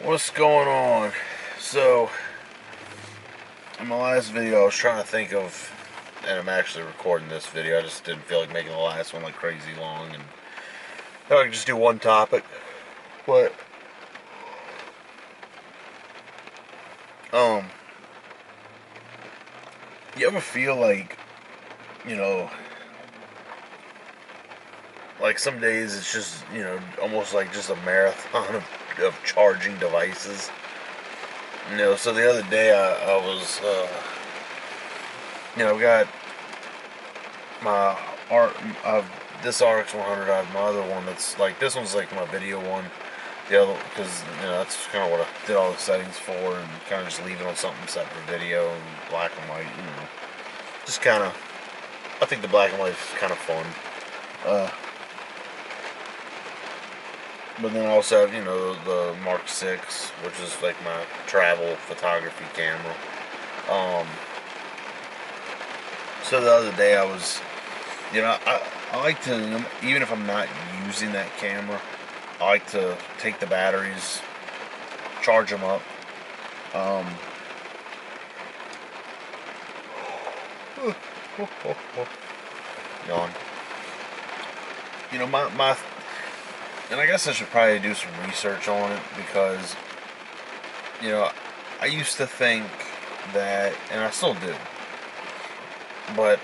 What's going on? So, in my last video, I was trying to think of, and I'm actually recording this video. I just didn't feel like making the last one like crazy long, and thought I could just do one topic. But, um, you ever feel like, you know, like some days it's just, almost like just a marathon of charging devices? So the other day I was, got my art of this RX100. I have my other one that's like, this one's like my video one. The other, because that's kind of what I did all the settings for, and kind of just leave it on something set for video and black and white. Just kind of. I think the black and white is kind of fun. But then I also have the Mark 6, which is like my travel photography camera. So the other day I was, I like to, even if I'm not using that camera, I like to take the batteries, charge them up. Yawn. My, and I guess I should probably do some research on it because, I used to think that, and I still do, but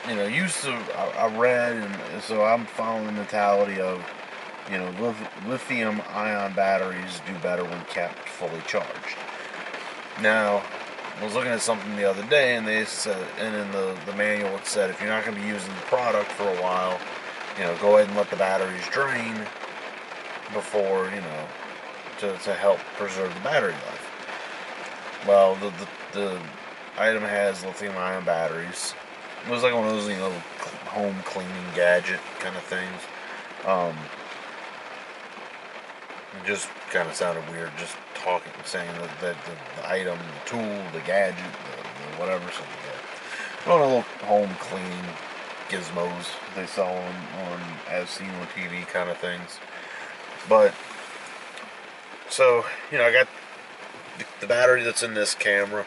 I read, and so I'm following the mentality of, lithium ion batteries do better when kept fully charged. Now, I was looking at something the other day, and they said, and in the manual it said, if you're not going to be using the product for a while, go ahead and let the batteries drain before, to help preserve the battery life. Well, the item has lithium ion batteries. It was like one of those, home cleaning gadget kind of things. It just kind of sounded weird just talking, saying that the item, the tool, the gadget, the whatever, something like that. One of the little home cleaning gizmos they sell on as seen on TV kind of things. But, so, I got the battery that's in this camera,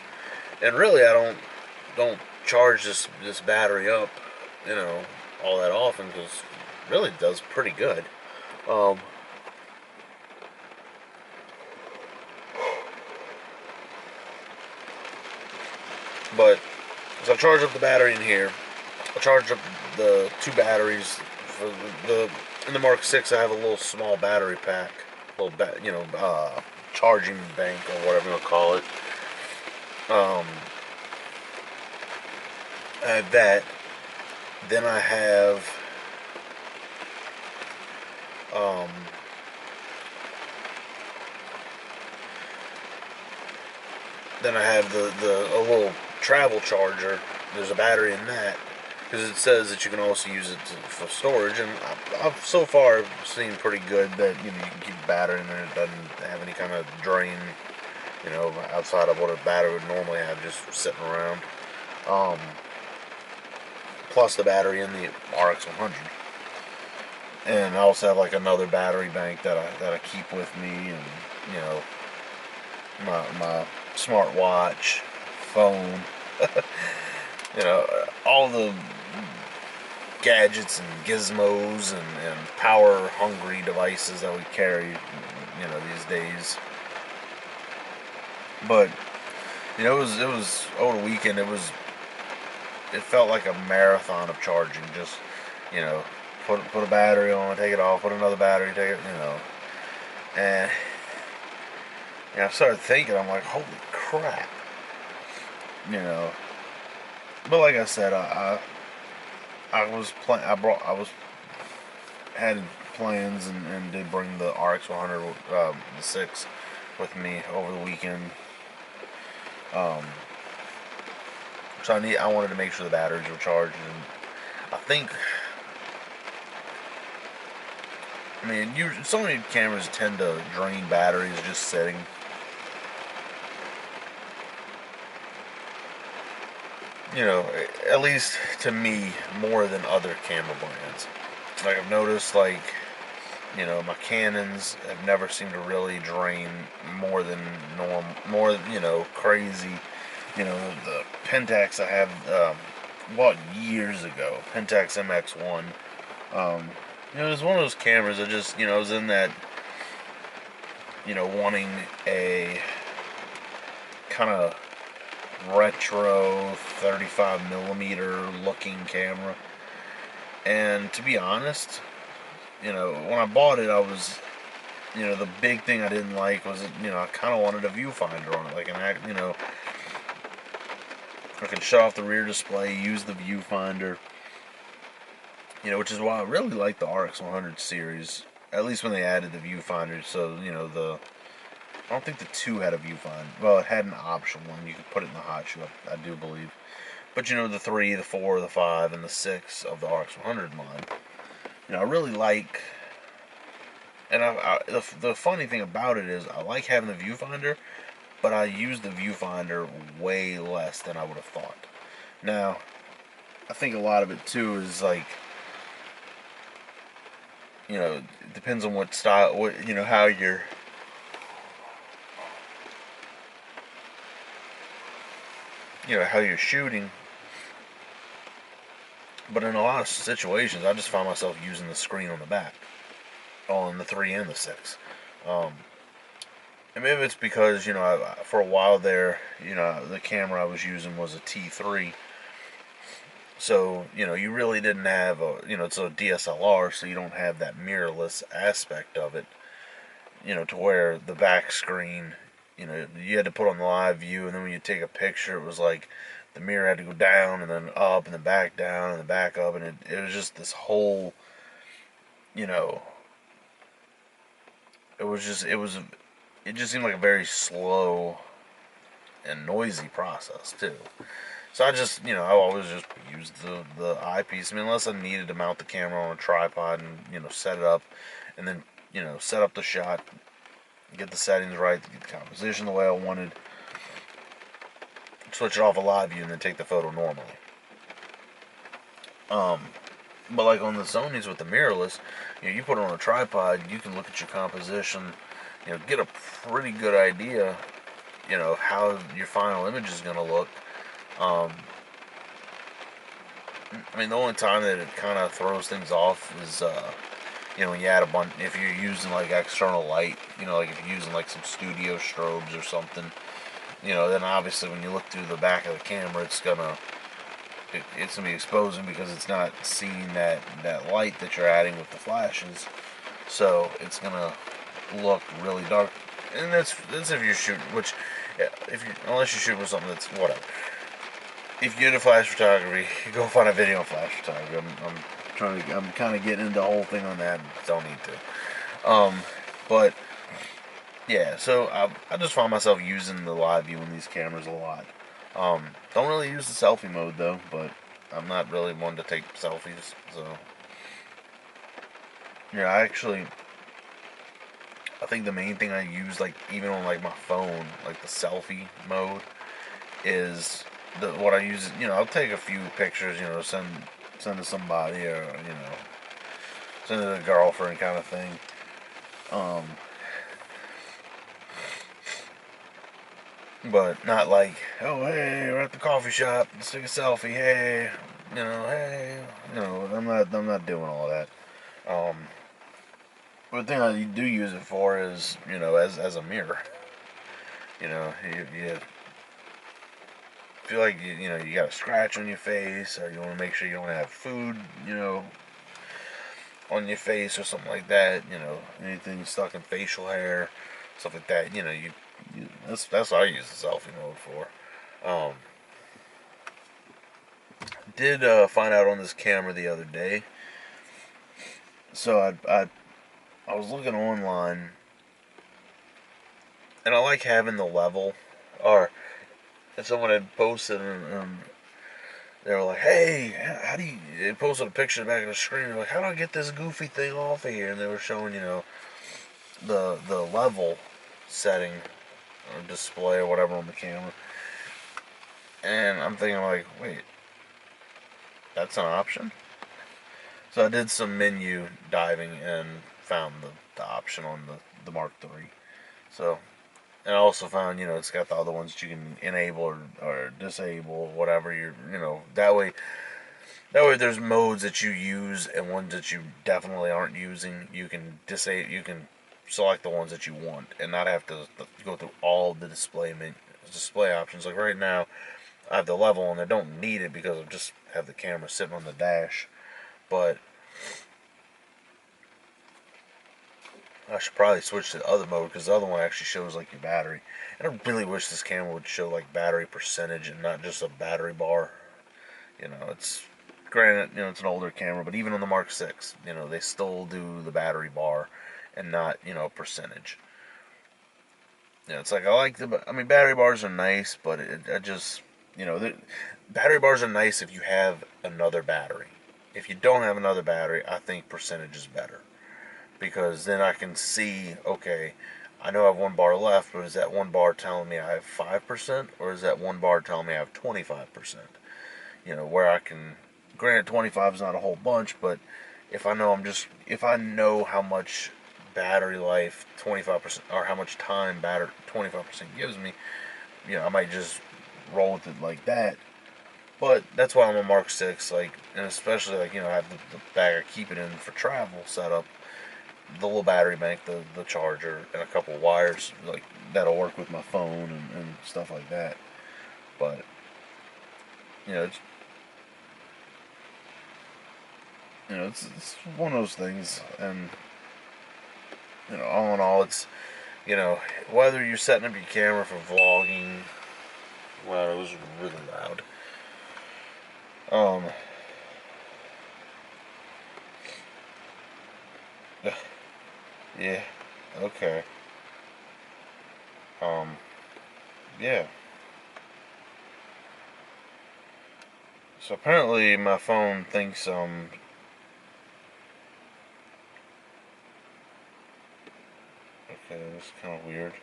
and really I don't charge this battery up, all that often, because really it does pretty good. But so I charge up the battery in here. I charge up the two batteries for in the Mark 6. I have a little small battery pack, charging bank or whatever you'll call it. I have that. Then I have a little travel charger. There's a battery in that because it says that you can also use it for storage, and I've so far seen pretty good that you can keep the battery in there. It doesn't have any kind of drain, outside of what a battery would normally have just sitting around. Plus the battery in the RX100, and I also have like another battery bank that I keep with me, and my smartwatch, phone, all the gadgets and gizmos and power hungry devices that we carry, these days. But it was over the weekend. It felt like a marathon of charging. Just put a battery on, take it off, put another battery, take it, and I started thinking, I'm like, holy crap, But like I said, I had plans and did bring the RX100, the 6, with me over the weekend. So I wanted to make sure the batteries were charged, and I think, so many cameras tend to drain batteries just sitting. At least to me, more than other camera brands. Like I've noticed, like You know, my Canons have never seemed to really drain more than normal, more, you know, crazy. You know, the Pentax I have bought years ago, Pentax MX1. Um, you know, it's one of those cameras that just, you know, was in that, you know, wanting a kind of retro 35 millimeter looking camera. And to be honest, you know, when I bought it, I was, you know, the big thing I didn't like was, you know, I kind of wanted a viewfinder on it, like you know, I could shut off the rear display, use the viewfinder, you know, which is why I really like the RX100 series, at least when they added the viewfinder. So, you know, I don't think the 2 had a viewfinder. Well, it had an optional one. You could put it in the hot shoe, I do believe. But, you know, the 3, the 4, the 5, and the 6 of the RX100 line, you know, I really like. And the funny thing about it is, I like having the viewfinder, but I use the viewfinder way less than I would have thought. Now, I think a lot of it too is like, you know, it depends on what style, what, you know, how you're shooting. But in a lot of situations, I just find myself using the screen on the back, on the 3 and the 6. Um, and maybe it's because, you know, for a while there, you know, the camera I was using was a T3. So, you know, you really didn't have you know, it's a DSLR, so you don't have that mirrorless aspect of it, you know, to where the back screen, you know, you had to put on the live view, and then when you take a picture, it was like the mirror had to go down and then up and then back down and then back up, and it was just this whole, you know, it just seemed like a very slow and noisy process too. So I just, you know, I always just used the eyepiece. I mean, unless I needed to mount the camera on a tripod and, you know, set it up, and then, you know, set up the shot, get the settings right, get the composition the way I wanted, switch it off a live view, and then take the photo normally. But like on the Sonys with the mirrorless, you know, you put it on a tripod, you can look at your composition, you know, get a pretty good idea, you know, how your final image is going to look. I mean, the only time that it kind of throws things off is, you know, when you add a bunch, if you're using like external light, you know, like if you're using like some studio strobes or something, you know, then obviously when you look through the back of the camera, it's gonna be exposing because it's not seeing that light that you're adding with the flashes, so it's gonna look really dark. And that's if you're shooting, which if you unless you're shooting with something that's whatever. If you get into flash photography, go find a video on flash photography. I'm kind of getting into the whole thing on that. Don't need to. But yeah, so I just find myself using the live view in these cameras a lot. Don't really use the selfie mode though, but I'm not really one to take selfies. So yeah, I think the main thing I use, like even on like my phone, like the selfie mode, is what I use. You know, I'll take a few pictures. You know, send to somebody, or you know, send it to a girlfriend kind of thing. Um, but not like, oh hey, we're at the coffee shop, let's take a selfie. Hey, hey, I'm not doing all that. Um, but the thing I do use it for is, you know, as a mirror. You know, you feel like you know you got a scratch on your face, or you want to make sure you don't have food, you know, on your face or something like that. You know, anything stuck in facial hair, stuff like that. You know, that's what I use the selfie mode for. Um, did find out on this camera the other day. So I was looking online, and I like having the level, or if someone had posted and they were like, "Hey, how do you?" They posted a picture of the back of the screen. They're like, "How do I get this goofy thing off of here?" And they were showing, you know, the level setting or display or whatever on the camera. And I'm thinking like, wait, that's an option? So I did some menu diving, and found the option on the Mark III. So, and I also found, it's got the other ones that you can enable or disable, whatever that way there's modes that you use and ones that you definitely aren't using. You can select the ones that you want and not have to go through all the display options. Like right now, I have the level and I don't need it because I just have the camera sitting on the dash. But I should probably switch to the other mode because the other one actually shows like your battery. And I really wish this camera would show like battery percentage and not just a battery bar. It's granted, it's an older camera, but even on the Mark 6, they still do the battery bar and not, percentage. It's like battery bars are nice, but I just, battery bars are nice if you have another battery. If you don't have another battery, I think percentage is better. Because then I can see, okay, I know I have one bar left, but is that one bar telling me I have 5%, or is that one bar telling me I have 25%? Where I can, granted 25 is not a whole bunch, but if I know how much battery life 25%, or how much time battery 25% gives me, I might just roll with it like that. But that's why I'm a Mark 6, and especially, I have the bag I keep it in for travel set up, the little battery bank, the charger, and a couple wires, that'll work with my phone and stuff like that. But, it's it's one of those things, and all in all, it's whether you're setting up your camera for vlogging. Wow, it was really loud. Yeah, okay. Yeah. So apparently my phone thinks okay, that's kind of weird.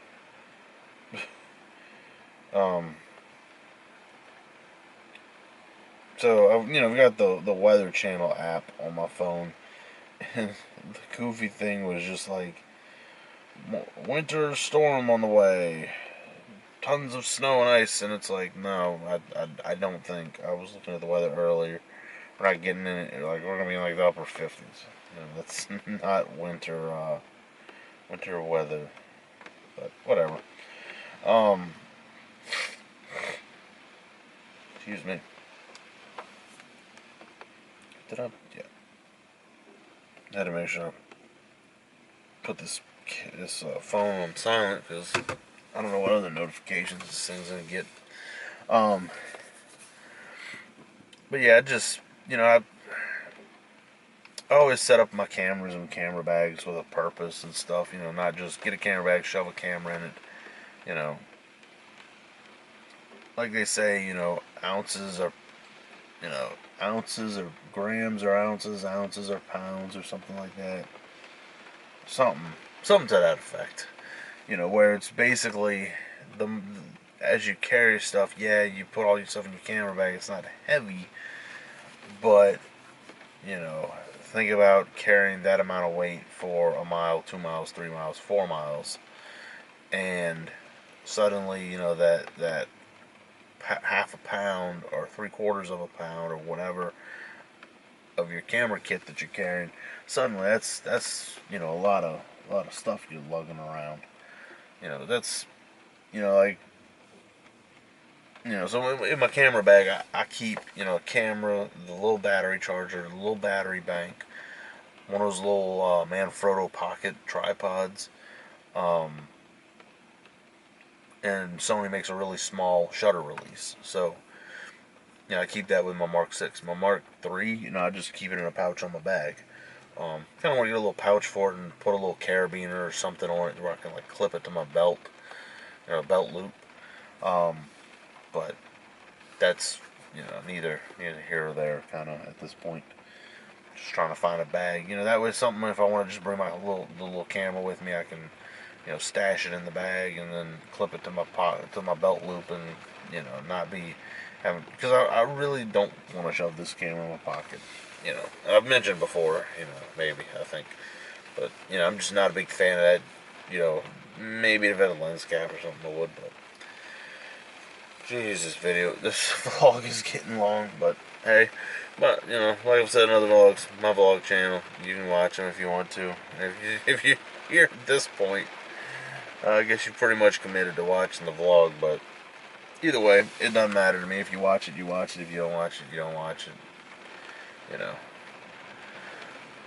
So we got the Weather Channel app on my phone, and the goofy thing was just like, winter storm on the way, tons of snow and ice, and it's like, no, I don't think. I was looking at the weather earlier. We're not getting in it. We're gonna be in the upper 50s. That's not winter weather. But whatever. Um, excuse me. Did I? Yeah. I had to make sure I put this phone on silent because I don't know what other notifications this thing's gonna get. But yeah, I always set up my cameras and camera bags with a purpose and stuff. Not just get a camera bag, shove a camera in it. You know, like they say, ounces or grams or ounces, ounces or pounds or something like that. Something to that effect. Where it's basically the as you carry stuff, yeah, you put all your stuff in your camera bag. It's not heavy, but think about carrying that amount of weight for a mile, 2 miles, 3 miles, 4 miles, and suddenly that half a pound or 3/4 of a pound or whatever of your camera kit that you're carrying, suddenly that's a lot of stuff you're lugging around. That's like so in my camera bag I keep a camera, the little battery charger, the little battery bank, one of those little Manfrotto pocket tripods, and Sony makes a really small shutter release. So I keep that with my Mark 6. My Mark 3, I just keep it in a pouch on my bag. Kind of want to get a little pouch for it and put a little carabiner or something on it where I can clip it to my belt, belt loop. But that's neither here or there kind of at this point. Just trying to find a bag. That way something if I want to just bring my little camera with me, I can stash it in the bag and then clip it to my pocket, to my belt loop, and not be having, because I really don't want to shove this camera in my pocket. I've mentioned before, maybe I think, But, you know, I'm just not a big fan of that. You know, maybe if it had a lens cap or something I would, but jeez, this vlog is getting long, but hey, but, you know, like I've said in other vlogs, my vlog channel, you can watch them if you want to. And if you're here at this point, I guess you're pretty much committed to watching the vlog, but either way, it doesn't matter to me. If you watch it, you watch it. If you don't watch it, you don't watch it. You know.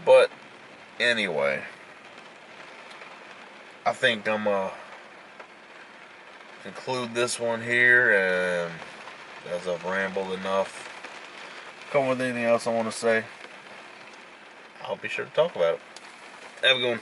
But anyway, I think I'm conclude this one here, and as I've rambled enough, come with anything else I want to say, I'll be sure to talk about it. Have a good one.